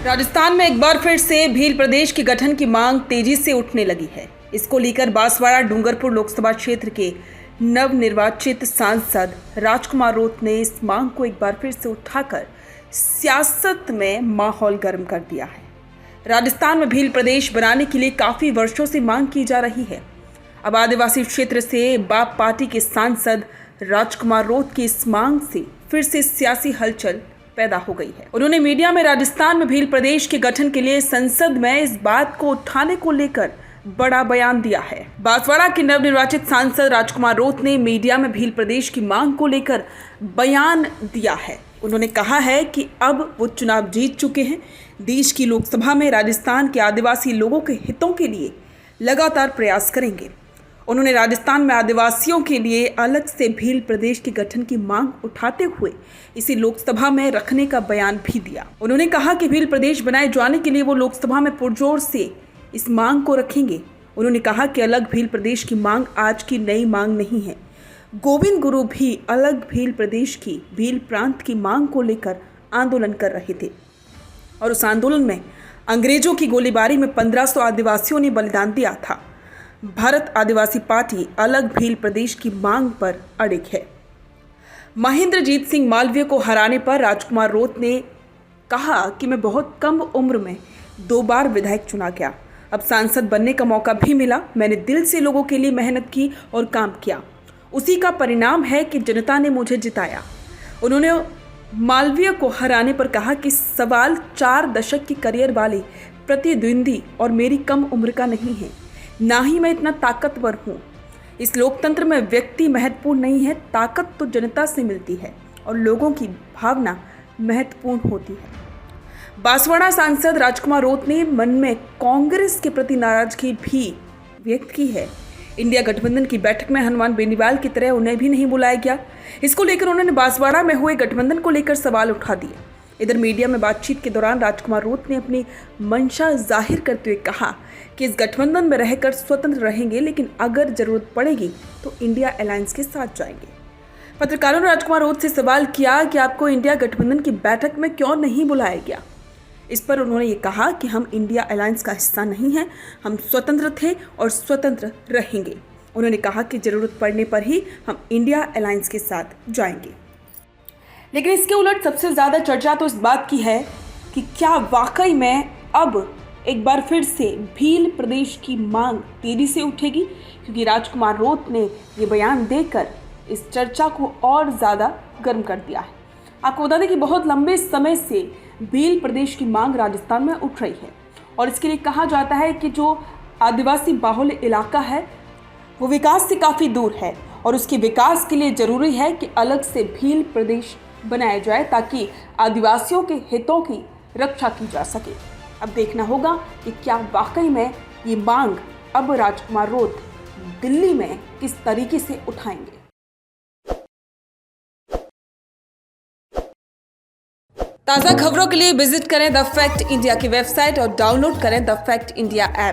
राजस्थान में एक बार फिर से भील प्रदेश के गठन की मांग तेजी से उठने लगी है। इसको लेकर बांसवाड़ा डूंगरपुर लोकसभा क्षेत्र के नवनिर्वाचित सांसद राजकुमार रोत ने इस मांग को एक बार फिर से उठाकर सियासत में माहौल गर्म कर दिया है। राजस्थान में भील प्रदेश बनाने के लिए काफी वर्षों से मांग की जा रही है। अब आदिवासी क्षेत्र से बाप पार्टी के सांसद राजकुमार रोत की इस मांग से फिर से सियासी हलचल पैदा हो गई है। उन्होंने मीडिया में राजस्थान में भील प्रदेश के गठन के लिए संसद में इस बात को उठाने को लेकर बड़ा बयान दिया है। बांसवाड़ा के नवनिर्वाचित सांसद राजकुमार रोत ने मीडिया में भील प्रदेश की मांग को लेकर बयान दिया है। उन्होंने कहा है कि अब वो चुनाव जीत चुके हैं। देश की लोकसभा में राजस्थान के आदिवासी लोगों के हितों के लिए लगातार प्रयास करेंगे। उन्होंने राजस्थान में आदिवासियों के लिए अलग से भील प्रदेश के गठन की मांग उठाते हुए इसे लोकसभा में रखने का बयान भी दिया। उन्होंने कहा कि भील प्रदेश बनाए जाने के लिए वो लोकसभा में पुरजोर से इस मांग को रखेंगे। उन्होंने कहा कि अलग भील प्रदेश की मांग आज की नई मांग नहीं है। गोविंद गुरु भी अलग भील प्रदेश की भील प्रांत की मांग को लेकर आंदोलन कर रहे थे और उस आंदोलन में अंग्रेजों की गोलीबारी में 1500 आदिवासियों ने बलिदान दिया था। भारत आदिवासी पार्टी अलग भील प्रदेश की मांग पर अड़िग है। महेंद्रजीत सिंह मालवीय को हराने पर राजकुमार रोत ने कहा कि मैं बहुत कम उम्र में 2 बार विधायक चुना गया। अब सांसद बनने का मौका भी मिला। मैंने दिल से लोगों के लिए मेहनत की और काम किया। उसी का परिणाम है कि जनता ने मुझे जिताया। उन्होंने मालवीय को हराने पर कहा कि सवाल 4 दशक की करियर वाले प्रतिद्वंदी और मेरी कम उम्र का नहीं है, ना ही मैं इतना ताकतवर हूँ। इस लोकतंत्र में व्यक्ति महत्वपूर्ण नहीं है, ताकत तो जनता से मिलती है और लोगों की भावना महत्वपूर्ण होती है। बांसवाड़ा सांसद राजकुमार रोत ने मन में कांग्रेस के प्रति नाराजगी भी व्यक्त की है। इंडिया गठबंधन की बैठक में हनुमान बेनीवाल की तरह उन्हें भी नहीं बुलाया गया। इसको लेकर उन्होंने बांसवाड़ा में हुए गठबंधन को लेकर सवाल उठा दिए। इधर मीडिया में बातचीत के दौरान राजकुमार रोत ने अपनी मंशा जाहिर करते हुए कहा कि इस गठबंधन में रहकर स्वतंत्र रहेंगे, लेकिन अगर जरूरत पड़ेगी तो इंडिया अलायंस के साथ जाएंगे। पत्रकारों ने राजकुमार रोत से सवाल किया कि आपको इंडिया गठबंधन की बैठक में क्यों नहीं बुलाया गया। इस पर उन्होंने ये कहा कि हम इंडिया अलायंस का हिस्सा नहीं हैं, हम स्वतंत्र थे और स्वतंत्र रहेंगे। उन्होंने कहा कि जरूरत पड़ने पर ही हम इंडिया अलायंस के साथ जाएंगे। लेकिन इसके उलट सबसे ज़्यादा चर्चा तो इस बात की है कि क्या वाकई में अब एक बार फिर से भील प्रदेश की मांग तेजी से उठेगी, क्योंकि राजकुमार रोत ने ये बयान देकर इस चर्चा को और ज़्यादा गर्म कर दिया है। आपको बता दें कि बहुत लंबे समय से भील प्रदेश की मांग राजस्थान में उठ रही है और इसके लिए कहा जाता है कि जो आदिवासी बाहुल्य इलाका है वो विकास से काफ़ी दूर है और उसके विकास के लिए ज़रूरी है कि अलग से भील प्रदेश बनाया जाए ताकि आदिवासियों के हितों की रक्षा की जा सके। अब देखना होगा कि क्या वाकई में ये मांग अब राजकुमार रोत दिल्ली में किस तरीके से उठाएंगे। ताज़ा खबरों के लिए विजिट करें द फैक्ट इंडिया की वेबसाइट और डाउनलोड करें द फैक्ट इंडिया ऐप।